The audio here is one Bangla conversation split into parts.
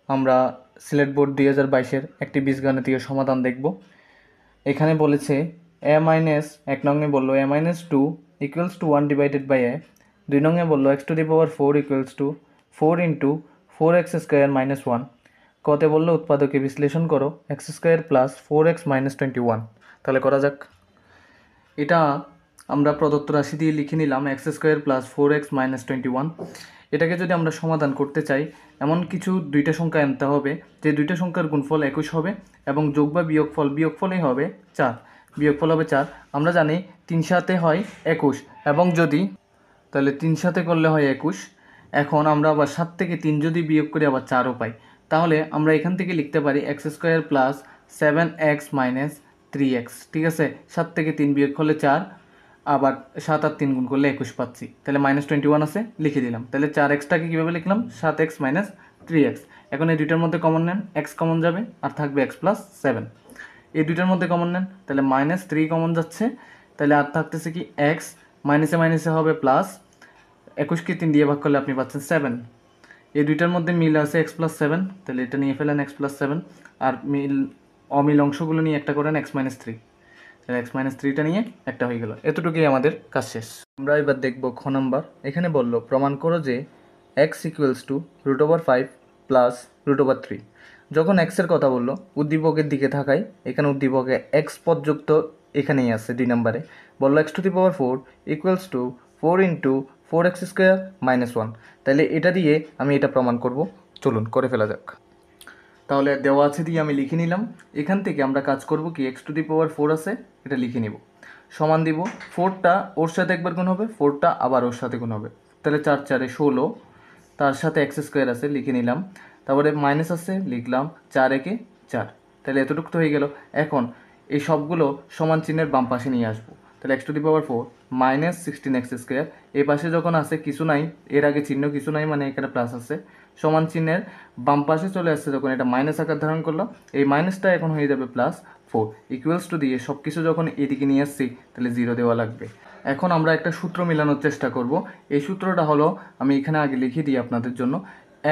আমরা সিলেট বোর্ড 2022-এর একটি বীজগণিতীয় সমাধান দেখব। এখানে বলেছে এ মাইনাস, এক নংয়ে বললো A minus 2 equals to 1 divided by A, 2 নংয়ে বললো X to the power 4 equals to 4 into 4x square minus 1। কতে বললো উৎপাদকে বিশ্লেষণ করো x square plus 4x minus 21। তাহলে করা যাক। এটা আমরা প্রদত্ত রাশি দিয়ে লিখে নিলাম x square plus 4x minus 21। এটাকে যদি আমরা সমাধান করতে চাই, এমন কিছু দুইটা সংখ্যা আনতে হবে যে দুইটা সংখ্যার গুণফল 21 হবে এবং যোগ বা বিয়োগফলই হবে 4। বিয়োগফল হবে 4। আমরা জানি 3 সাথে হয় 21 এবং যদি তাহলে 3 সাথে করলে হয় 21। এখন আমরা আবার 7 থেকে 3 যদি বিয়োগ করি আবার 4ও পাই। তাহলে আমরা এখান থেকে লিখতে পারি x square plus 7x minus 3x। ঠিক আছে, 7 থেকে 3 বিয়োগ করলে 4, আবার 7 আর 3 গুণ করলে 21 পাচ্ছি। তাহলে মাইনাস 21 আছে, লিখে দিলাম। তাহলে 4xটাকে কীভাবে লিখলাম? 7x minus 3x। এখন এই দুইটার মধ্যে কমন নেন, x কমন যাবে আর থাকবে x প্লাস 7। এই দুইটার মধ্যে কমন নেন, তাহলে মাইনাস 3 কমন যাচ্ছে, তাহলে আর থাকতেছে কি x, মাইনাসে মাইনাসে হবে প্লাস, 21কে 3 দিয়ে ভাগ করলে আপনি পাচ্ছেন 7। এই দুইটার মধ্যে মিল আছে x প্লাস 7, তাহলে এটা নিয়ে ফেলেন x প্লাস 7, আর অমিল অংশগুলো নিয়ে একটা করেন x মাইনাস 3। তাহলে x মাইনাস 3টা নিয়ে একটা হয়ে গেল। এতটুকুই আমাদের কাজ শেষ। আমরা এবার দেখব খ নাম্বার। এখানে বললো প্রমাণ করো যে x ইকুয়ালস টু √5 প্লাস √3। যখন x এর কথা বললো, উদ্দীপকের দিকে থাকায় এখানে উদ্দীপকে x পদযুক্ত এখানেই আছে 2 নম্বরে। বললো x two the power 4 equals to 4 into 4x square minus 1। তাহলে এটা দিয়ে আমি এটা প্রমাণ করব। চলুন করে ফেলা যাক। তাহলে দেওয়া আছে দিয়ে আমি লিখে নিলাম। এখান থেকে আমরা কাজ করব কি, এক্স টু দি পাওয়ার 4 আছে, এটা লিখে নিব। সমান দিব, 4টা ওর সাথে একবার গুণ হবে, 4টা আবার ওর সাথে গুণ হবে। তাহলে 4 4 16, তার সাথে এক্স স্কোয়ার আছে, লিখে নিলাম। তারপরে মাইনাস আছে, লিখলাম 4 একে 4। তাহলে এতটুকু তো হয়ে গেল। এখন এই সবগুলো সমান চিহ্নের বাম পাশে নিয়ে আসবো। তাহলে x to the power 4 minus 16x square, এই পাশে যখন আছে কিছু নাই, এর আগে চিহ্ন কিছু নাই মানে এখানে প্লাস আছে, সমান চিহ্নের বাম পাশে চলে আসছে যখন এটা মাইনাস আকার ধারণ করলো, এই মাইনাসটা এখন হয়ে যাবে প্লাস 4। ইকুয়ালস টু দিয়ে সব কিছু যখন এদিকে নিয়ে আসছি তাহলে 0 দেওয়া লাগবে। এখন আমরা একটা সূত্র মেলানোর চেষ্টা করব। এই সূত্রটা হলো, আমি এখানে আগে লিখে দিই আপনাদের জন্য,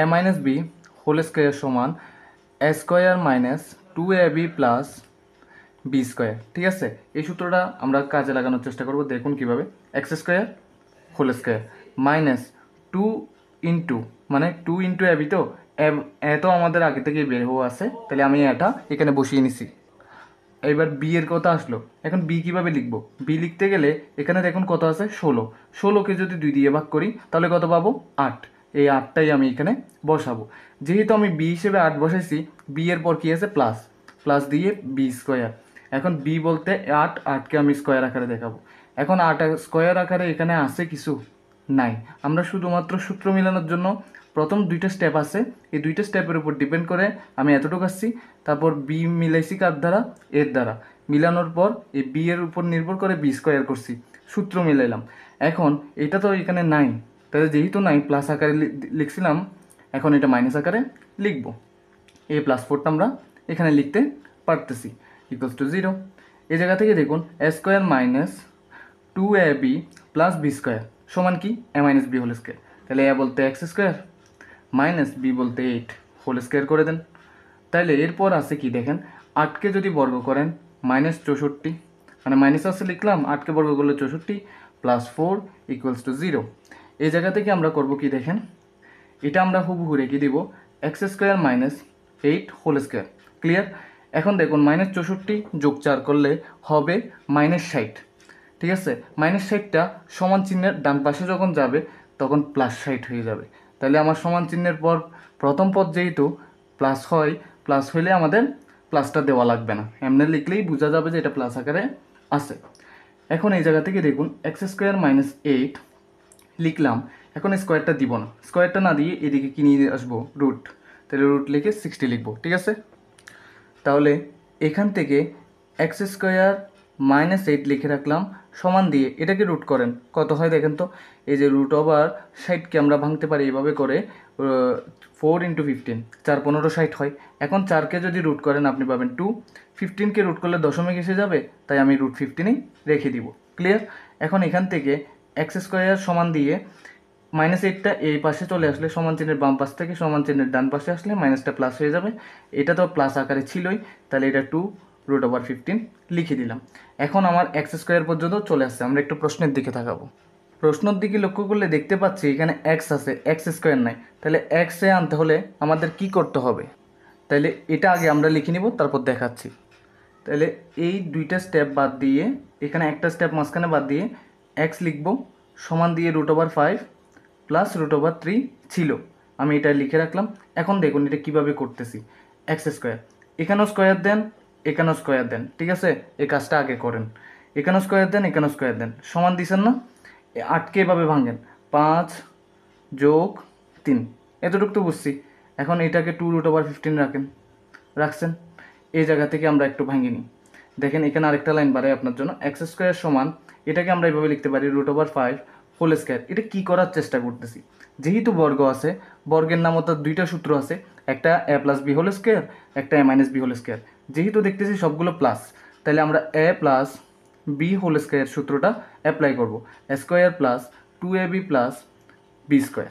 a minus B whole square সমান a square minus 2ab plus B square. ঠিক আছে, এই সূত্রটা আমরা কাজে লাগানোর চেষ্টা করব। দেখুন কিভাবে, x square whole square minus 2 into, মানে 2 ইন্টু এবি, তো এ তো আমাদের আগে থেকে বের হওয়া আছে, তাহলে আমি এটা এখানে বসিয়ে নিছি। এবার বি এর কথা আসলো। এখন বি কিভাবে লিখবো? বি লিখতে গেলে এখানে দেখুন কত আছে, 16। 16কে যদি 2 দিয়ে ভাগ করি তাহলে কত পাবো? 8। এই 8টাই আমি এখানে বসাবো। যেহেতু আমি বি হিসেবে 8 বসাইছি, বি এর পর কি আছে? প্লাস, প্লাস দিয়ে বি স্কোয়ার। এখন বি বলতে 8, 8কে আমি স্কোয়ার আকারে দেখাবো। এখন 8 স্কোয়ার আকারে এখানে আছে কিছু নাই। আমরা শুধুমাত্র সূত্র মেলানোর জন্য প্রথম 2টা স্টেপ আছে, এই 2টা স্টেপের উপর ডিপেন্ড করে আমি এতটুকু আসছি। তারপর বি মিলাইছি কার দ্বারা? এর দ্বারা। মিলানোর পর এই বি এর উপর নির্ভর করে বি স্কোয়ার করছি, সূত্র মিলাইলাম। এখন এটা তো এখানে নাই, তাহলে যেহেতু নাই, প্লাস আকারে লিখছিলাম, এখন এটা মাইনাস আকারে লিখবো। এ প্লাস 4টা আমরা এখানে লিখতে পারতেছি, ইকুয়ালস টু 0। এই জায়গা থেকে দেখুন A square minus 2ab plus B square সমান কি? A minus B whole square. তাহলে এ বলতে এক্স স্কোয়ার মাইনাস বি বলতে 8 হোল স্কোয়ার করে দেন। তাইলে এরপর আছে কি দেখেন, 8কে যদি বর্গ করেন মাইনাস 64, মানে মাইনাস আছে লিখলাম, 8কে বর্গ করলে 64 প্লাস 4 ইকুয়ালস টু 0। এই জায়গা থেকে আমরা করব কি দেখেন, এটা আমরা হুবহু রেখে দিব x square minus 8 whole square. Clear? এখন দেখুন মাইনাস 64 যোগ 4 করলে হবে মাইনাস 60। ঠিক আছে, মাইনাস 60টা সমান চিহ্নের ডান পাশে যখন যাবে তখন প্লাস 60 হয়ে যাবে। তাহলে আমার সমান চিহ্নের পর প্রথম পদ যেহেতু প্লাস হয়, প্লাস হইলে আমাদের প্লাসটা দেওয়া লাগবে না, এমনি লিখলেই বোঝা যাবে যে এটা প্লাস আকারে আছে। এখন এই জায়গা থেকে দেখুন এক্স স্কোয়ার মাইনাস 8 লিখলাম। এখন স্কোয়ারটা দিব না, স্কোয়ারটা না দিয়ে এদিকে কি নিয়ে আসবো? রুট। তাহলে রুট লিখে 60 লিখবো। ঠিক আছে, তাহলে এখান থেকে এক্স স্কোয়ার মাইনাস 8 লিখে রাখলাম, সমান দিয়ে এটাকে রুট করেন, কত হয় দেখেন তো। এই যে রুট ওভার 60কে আমরা ভাঙতে পারি এভাবে করে, 4 ইন্টু 15, 4 15 60 হয়। এখন 4কে যদি রুট করেন আপনি পাবেন 2, 15কে রুট করলে দশমিক এসে যাবে, তাই আমি রুট 15ই রেখে দিব। ক্লিয়ার? এখন এখান থেকে এক্স স্কোয়ার সমান দিয়ে -8টা এই পাশে চলে আসলে সমান চিহ্নের বাম পাশ থেকে সমান চিহ্নের ডান পাশে আসলে মাইনাসটা প্লাস হয়ে যাবে। এটা তো প্লাস আকারে ছিলই, তাহলে এটা 2√15 লিখে দিলাম। এখন আমার x² পর্যন্ত চলে আসছে। আমরা একটু প্রশ্নের দিকে তাকাবো। প্রশ্নের দিকে লক্ষ্য করলে দেখতে পাচ্ছি এখানে x আছে, x² নাই। তাহলে x এ আনতে হলে আমাদের কি করতে হবে? তাহলে এটা আগে আমরা লিখে নিব, তারপর দেখাচ্ছি। তাহলে এই দুইটা স্টেপ বাদ দিয়ে, এখানে একটা স্টেপ মাঝখানে বাদ দিয়ে x লিখব সমান দিয়ে √5 প্লাস √3 ছিল, আমি এটা লিখে রাখলাম। এখন দেখুন এটা কিভাবে করতেছি। x², এখানেও স্কোয়ার দেন, এখানেও স্কোয়ার দেন, ঠিক আছে? এই কাজটা আগে করেন। এখানেও স্কোয়ার দেন, এখানেও স্কোয়ার দেন, সমান দিছেন না? 8কে এভাবে ভাঙেন, 5 + 3, এতটুকু তো বুঝছি। এখন এটাকে 2√15 রাখছেন। এই জায়গা থেকে আমরা একটু ভাঙিয়ে নিই। দেখেন এখানে আরেকটা লাইন বাড়াই আপনার জন্য। x² সমান, এটাকে আমরা এইভাবে লিখতে পারি √5²। এটা কি করার চেষ্টা করতেছি? যেহেতু বর্গ আছে, বর্গের নামত দুইটা সূত্র আছে, একটা a + b², একটা a - b²। যেহেতু দেখতেছি সবগুলো প্লাস, তাহলে আমরা a + b² সূত্রটা অ্যাপ্লাই করব। a² + 2ab + b²,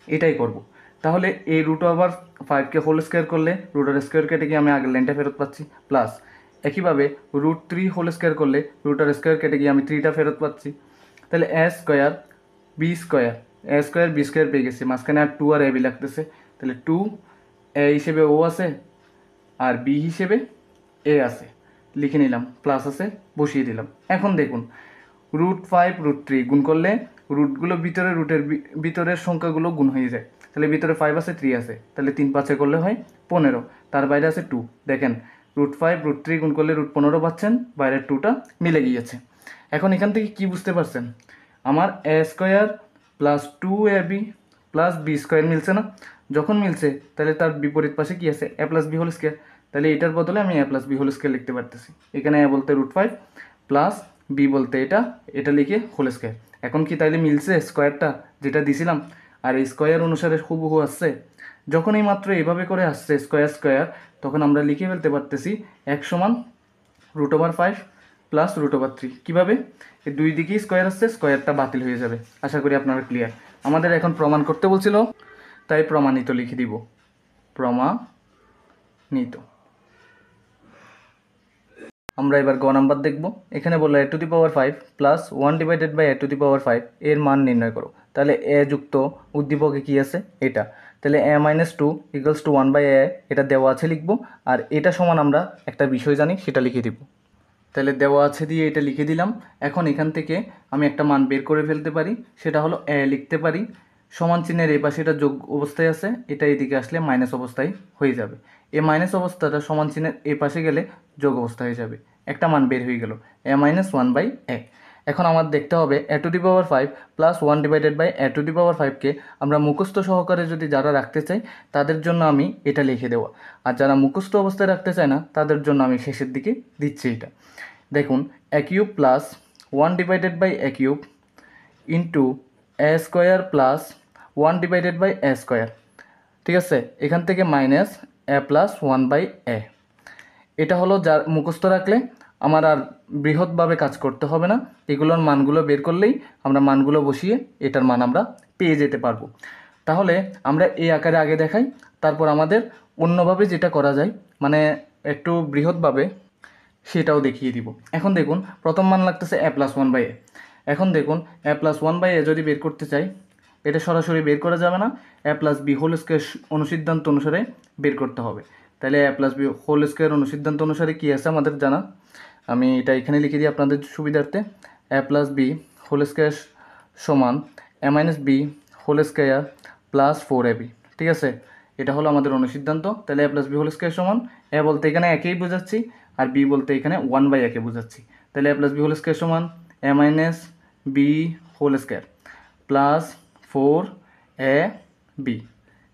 এটাই করব। তাহলে এই √5কে হোল² করলে √² কেটে গিয়ে আমি আগের লাইনটা ফেরত পাচ্ছি, প্লাস একইভাবে √3² করলে √² কেটে গিয়ে আমি 3টা ফেরত পাচ্ছি। তাহলে a² b² পেয়ে গেছি। মাঝখানে আর 2 আর ab লাগতেছে, তাহলে 2 a হিসেবে ও আছে আর b হিসেবে a আছে, লিখে নিলাম, প্লাস আছে, বসিয়ে দিলাম। এখন দেখুন √5 √3 গুণ করলে রুটগুলো ভিতরে, রুটের ভিতরের সংখ্যাগুলো গুণ হয়ে যায়। তাহলে ভিতরে 5 আছে, 3 আছে, তাহলে 3 5 করলে হয় 15, তার বাইরে আছে 2। দেখেন √5 √3 গুণ করলে √15 পাচ্ছেন, বাইরের 2টা মিলে গিয়েছে। এখন এখান থেকে কি বুঝতে পারছেন? আমার a² + 2ab + b² মিলছে না? যখন মিলছে তাহলে তার বিপরীত পাশে কি আছে? a + b²। তাহলে এটার বদলে আমি a + b² লিখতে পারতেছি। এখানে a বলতে √5 প্লাস b বলতে এটা লিখে হোল²। এখন কি তাইলে মিলছে স্কোয়ারটা যেটা দিছিলাম? আর এই স্কোয়ার অনুসারে হুবহু আসছে। যখন এই মাত্র এইভাবে করে আসছে স্কোয়ার, তখন আমরা লিখে ফেলতে পারতেছি x সমান √5 প্লাস √3। কীভাবে? এই দুই দিকেই স্কোয়ার আসছে, স্কোয়ারটা বাতিল হয়ে যাবে। আশা করি আপনারা ক্লিয়ার। আমাদের এখন প্রমাণ করতে বলছিল, তাই প্রমাণিত লিখে দিব, প্রমাণিত। আমরা এবার গ নাম্বার দেখব। এখানে বললো a⁵ প্লাস 1/a⁵ এর মান নির্ণয় করো। তাহলে এ যুক্ত উদ্দীপকে কি আছে? এটা। তাহলে a - 2 = 1/a, এটা দেওয়া আছে লিখব। আর এটা সমান আমরা একটা বিষয় জানি, সেটা লিখে দিব। তাহলে দেওয়া আছে দিয়ে এটা লিখে দিলাম। এখন এখান থেকে আমি একটা মান বের করে ফেলতে পারি, সেটা হলো a লিখতে পারি। সমান চিহ্নের এই পাশে এটা যোগ অবস্থায় আছে, এটা এদিকে আসলে মাইনাস অবস্থায় হয়ে যাবে। এই মাইনাস অবস্থাটা সমান চিহ্নের এই পাশে গেলে যোগ অবস্থা হয়ে যাবে। একটা মান বের হয়ে গেল, a - 1/a। এখন আমার দেখতে হবে a⁵ প্লাস 1/a⁵কে আমরা মুখস্থ সহকারে যদি যারা রাখতে চাই তাদের জন্য আমি এটা লিখে দেওয়া, আর যারা মুখস্থ অবস্থায় রাখতে চায় না তাদের জন্য আমি শেষের দিকে দিচ্ছি এটা। দেখুন a³ plus 1/a³ into a² plus 1/a², ঠিক আছে? এখান থেকে মাইনাস a প্লাস 1/a। এটা হলো যার মুখস্থ রাখলে আমার আর বৃহৎভাবে কাজ করতে হবে না, এগুলোর মানগুলো বের করলেই আমরা মানগুলো বসিয়ে এটার মান আমরা পেয়ে যেতে পারবো। তাহলে আমরা এই আকারে আগে দেখাই, তারপর আমাদের অন্যভাবে যেটা করা যায়, মানে একটু বৃহৎভাবে, সেটাও দেখিয়ে দিব। এখন দেখুন প্রথম মান লাগতেছে a + 1/a। এখন দেখুন a + 1/a যদি বের করতে চাই, এটা সরাসরি বের করা যাবে না, a + b² অনুসিদ্ধান্ত অনুসারে বের করতে হবে। তাহলে a + b² অনুসিদ্ধান্ত অনুসারে কী আছে আমাদের জানা, আমি এটা এখানে লিখে দিই আপনাদের সুবিধার্থে। a + b² সমান a - b² প্লাস 4ab, ঠিক আছে? এটা হলো আমাদের অনুসিদ্ধান্ত। তাহলে a + b² সমান, a বলতে এখানে একেই বোঝাচ্ছি, আর b বলতে এখানে 1/a বোঝাচ্ছি। তাহলে a + b² সমান a - b² plus 4ab,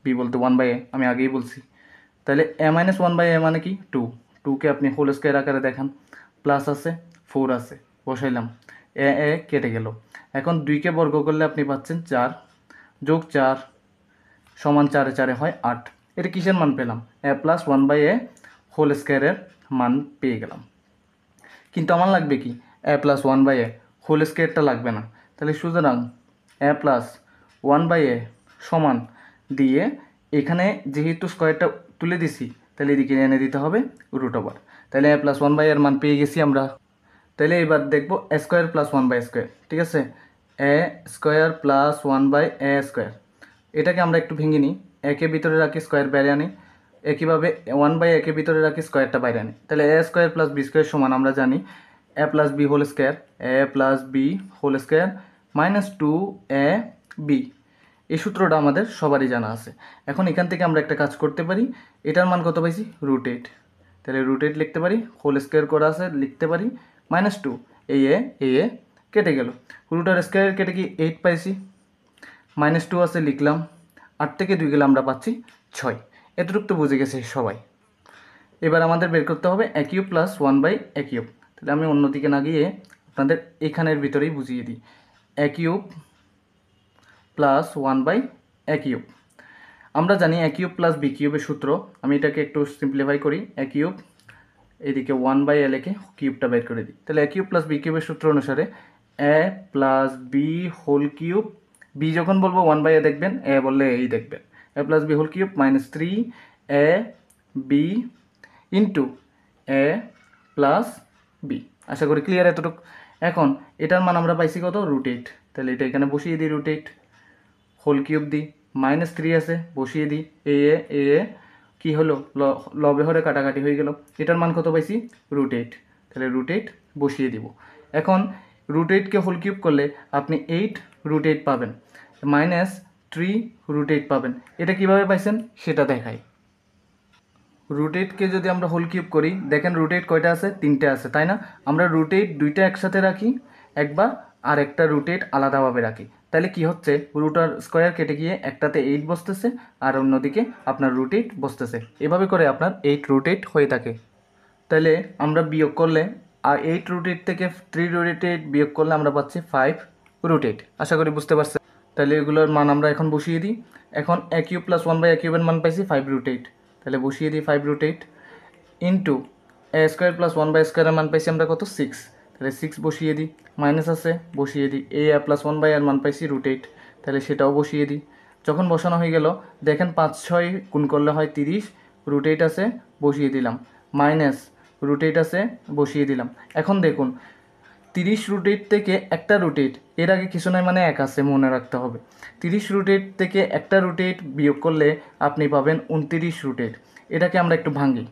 b বলতে 1/a, আমি আগেই বলছি। তাহলে a - 1/a মানে কি? 2। 2কে আপনি হোল² আকারে দেখান, প্লাস আছে, 4 আছে, বসাইলাম, a কেটে গেল। এখন 2কে বর্গ করলে আপনি পাচ্ছেন 4 যোগ 4 সমান 4 এ 4 হয় 8। এটা কিসের মান পেলাম? a + 1/a² এর মান পেয়ে গেলাম। কিন্তু আমার লাগবে কি? a + 1/a² লাগবে না। তাহলে সুতরাং a + 1/a সমান দিয়ে এখানে যেহেতু স্কোয়ারটা তুলে দিছি তাহলে এদিকে এনে দিতে হবে রুট ওভার। তাহলে a প্লাস 1/a এর মান পেয়ে গেছি আমরা। তাহলে এবার দেখবো a square plus 1/a square, ঠিক আছে, a square plus 1/a square. এটাকে আমরা একটু ভেঙে নিই, একে ভিতরে রাখি স্কোয়ার বাইরে আনি, একইভাবে 1/a কে ভিতরে রাখি স্কোয়ারটা বাইরে আনি। তাহলে a square plus b square সমান আমরা জানি a plus b whole square, a plus b whole square minus 2ab। এই সূত্রটা আমাদের সবারই জানা আছে। এখন এখান থেকে আমরা একটা কাজ করতে পারি, এটার মান কত পাইছি √8, তাহলে √8 লিখতে পারি, হোল স্কোয়ার করা আছে লিখতে পারি -2, এই এ কেটে গেল, রুটের স্কোয়ার কেটে কি 8 পাইছি, -2 আছে লিখলাম, 8 থেকে 2 গেলে আমরা পাচ্ছি 6। এতটুকু তো বুঝে গেছে সবাই। এবার আমাদের বের করতে হবে a cube plus 1/a cube. তাহলে আমি অন্যদিকে না গিয়ে আপনাদের এখানের ভিতরেই বুঝিয়ে দিই, a cube plus 1/a cube. আমরা জানি a কিউব প্লাস b কিউবের সূত্র, আমি এটাকে একটু সিম্পলিফাই করি, a কিউব এদিকে 1/a লিখে কিউবটা বের করে দিই। তাহলে a কিউব প্লাস b কিউবের সূত্র অনুসারে a plus b whole cube, b যখন বলবো 1/a দেখবেন, a বললে এই দেখবেন, a plus b whole cube minus 3ab into a plus b। আশা করি ক্লিয়ার এতটুকু। এখন এটার মান আমরা পাইছি কত √8, তাহলে এটা এখানে বসিয়ে দিই √8, হোল কিউব দিই, -3 আছে বসিয়ে দিই, এ কি হলো লবে হরে কাটাকাটি হয়ে গেল, এটার মান কত পাইছি √8, তাহলে √8 বসিয়ে দিব। এখন √8কে হোল কিউব করলে আপনি 8 √8 পাবেন, -3 √8 পাবেন। এটা কিভাবে পাইছেন সেটা দেখাই। √8কে যদি আমরা হোল কিউব করি, দেখেন √8 কয়টা আছে, 3টে আছে, তাই না? আমরা √8 দুইটা একসাথে রাখি একবার, আর একটা √8 আলাদাভাবে রাখি, তাহলে কি হচ্ছে রুটার স্কোয়ার কেটে গিয়ে একটাতে 8 বসতেছে আর অন্যদিকে আপনার √8 বসতেছে, এভাবে করে আপনার 8 √8 হয়ে থাকে। তাহলে আমরা বিয়োগ করলে আর 8 √8 থেকে 3 √8 বিয়োগ করলে আমরা পাচ্ছি 5 √8। আশা করি বুঝতে পারছেন। তাহলে এগুলোর মান আমরা এখন বসিয়ে দিই। এখন a কিউব প্লাস 1/a কিউবের মান পাইছি 5 √8, তাহলে বসিয়ে দিই 5 √8 into a square plus 1/a স্কোয়ারের মান পাইছি আমরা কত 6, তাহলে 6 বসিয়ে দিই, মাইনাস আছে বসিয়ে দিই, a প্লাস 1/a এর মান পাইছি √8, তাহলে সেটাও বসিয়ে দিই। যখন বসানো হয়ে গেল দেখেন 5 6 গুণ করলে হয় 30, √8 আছে বসিয়ে দিলাম, মাইনাস √8 আছে বসিয়ে দিলাম। এখন দেখুন 30 √8 থেকে একটা √8, এর আগে কিছু নয় মানে 1 আছে মনে রাখতে হবে। 30 √8 থেকে একটা √8 বিয়োগ করলে আপনি পাবেন 29 √8। এটাকে আমরা একটু ভাঙি,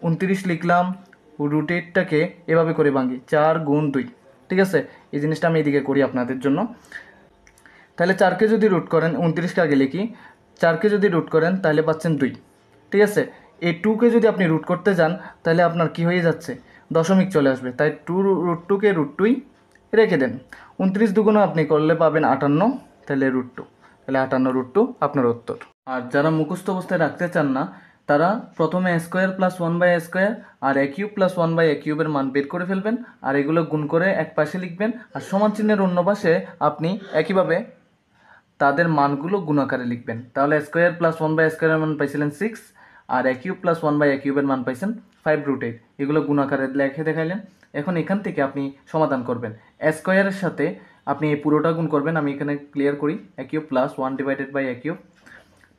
29 লিখলাম, √8টাকে এভাবে করে ভাঙি 4 গুণ 2, ঠিক আছে? এই জিনিসটা আমি এদিকে করি আপনাদের জন্য। তাহলে 4কে যদি রুট করেন, 29কে আগে লিখি, 4কে যদি রুট করেন তাহলে পাচ্ছেন 2, ঠিক আছে? এই 2কে যদি আপনি রুট করতে যান তাহলে আপনার কি হয়ে যাচ্ছে দশমিক চলে আসবে, তাই 2√2কে √2ই রেখে দেন। 29 দুগুণ আপনি করলে পাবেন 58, তাহলে √2, তাহলে 58 √2 আপনার উত্তর। আর যারা মুখস্থ অবস্থায় রাখতে চান না তারা প্রথমে a square plus 1/a square আর a কিউব প্লাস 1/a কিউবের মান বের করে ফেলবেন, আর এগুলো গুণ করে এক পাশে লিখবেন, আর সমান চিহ্নের অন্য পাশে আপনি একইভাবে তাদের মানগুলো গুণাকারে লিখবেন। তাহলে স্কোয়ার প্লাস 1/a স্কোয়ারের মান পাইছিলেন 6, আর a কিউব প্লাস 1/a কিউবের মান পাইছেন 5 √8, এগুলো গুণাকারে লিখে দেখাইলেন। এখন এখান থেকে আপনি সমাধান করবেন, a স্কোয়ারের সাথে আপনি এই পুরোটা গুণ করবেন, আমি এখানে ক্লিয়ার করি, a cube plus 1/a cube,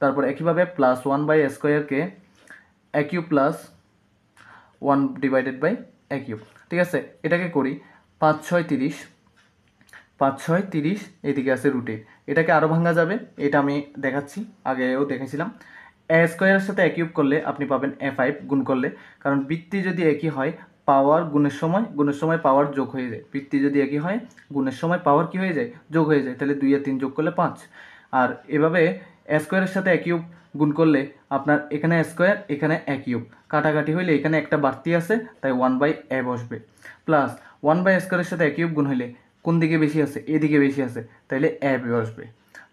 তারপর একইভাবে প্লাস 1/a স্কোয়ারকে a cube plus 1/a cube, ঠিক আছে? এটাকে করি 5 6 30, 5 6 30, এদিকে আছে √8, এটাকে আরও ভাঙা যাবে, এটা আমি দেখাচ্ছি, আগেও দেখেছিলাম। a স্কোয়ারের সাথে a কিউব করলে আপনি পাবেন a5 গুণ করলে, কারণ বৃত্তি যদি একই হয় পাওয়ার গুণের সময় পাওয়ার যোগ হয়ে যায়, বৃত্তি যদি একই হয় গুণের সময় পাওয়ার কি হয়ে যায় যোগ হয়ে যায়, তাহলে 2 আর 3 যোগ করলে 5। আর এভাবে a স্কোয়ারের সাথে a কিউব গুণ করলে আপনার এখানে a স্কোয়ার এখানে a কিউব কাটাকাটি হইলে এখানে একটা বাড়তি আছে তাই 1/a বসবে, প্লাস 1/a স্কোয়ারের সাথে a কিউব গুণ হইলে কোন দিকে বেশি আছে এদিকে বেশি আছে তাইলে a বসবে,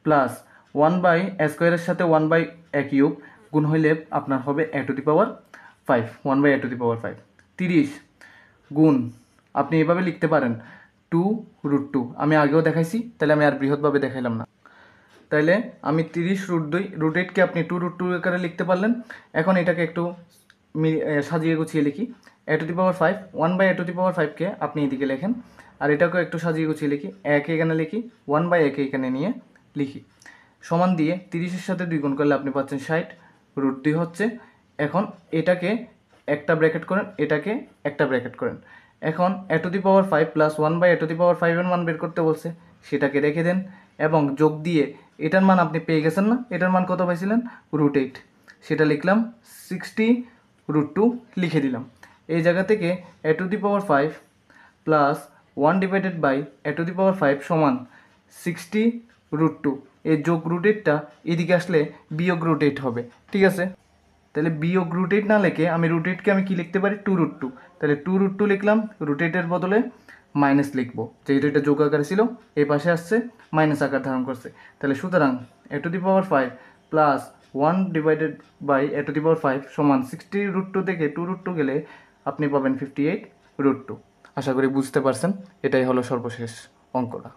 প্লাস 1/a স্কোয়ারের সাথে 1/a কিউব গুণ হইলে আপনার হবে a to the power 5, 1/a to the power 5। 30 গুণ আপনি এভাবে লিখতে পারেন 2 √2, আমি আগেও দেখাইছি তাহলে আমি আর বৃহৎভাবে দেখাইলাম না। তাইলে আমি 30 √2 √8কে আপনি 2 √2 আকারে লিখতে পারলেন। এখন এটাকে একটু সাজিয়ে গুছিয়ে লিখি, a to the power 5, 1/a to the power 5কে আপনি এদিকে লেখেন, আর এটাকেও একটু সাজিয়ে গুছিয়ে লিখি, a কে এখানে লিখি, 1/a কে এখানে নিয়ে লিখি। সমান দিয়ে 30-এর সাথে 2 গুণ করলে আপনি পাচ্ছেন 60, √2 হচ্ছে। এখন এটাকে একটা ব্র্যাকেট করেন, এটাকে একটা ব্র্যাকেট করেন। এখন a⁵ প্লাস 1/a⁵ এর মান বের করতে বলছে, সেটাকে রেখে দেন এবং যোগ দিয়ে এটার মান আপনি পেয়ে গেছেন না, এটার মান কত পাইছিলেন? √8, সেটা লিখলাম। 60 √2 লিখে দিলাম। এই জায়গা থেকে a⁵ প্লাস 1/a⁵ সমান 60 √2, এই যোগ √8টা এদিকে আসলে বিয়োগ √8 হবে, ঠিক আছে? তাহলে বিয়োগ √8 না লিখে আমি √8কে আমি কি লিখতে পারি? 2√2, তাহলে 2√2 লিখলাম। √8-এর বদলে মাইনাস লিখবো, যেহেতু এটা যোগ আকারে ছিল, এই পাশে আসছে মাইনাস আকার ধারণ করছে। তাহলে সুতরাং a⁵ প্লাস 1/a⁵ সমান 60 √2 থেকে 2√2 গেলে আপনি পাবেন 58 √2। আশা করি বুঝতে পারছেন। এটাই হলো সর্বশেষ অঙ্কটা।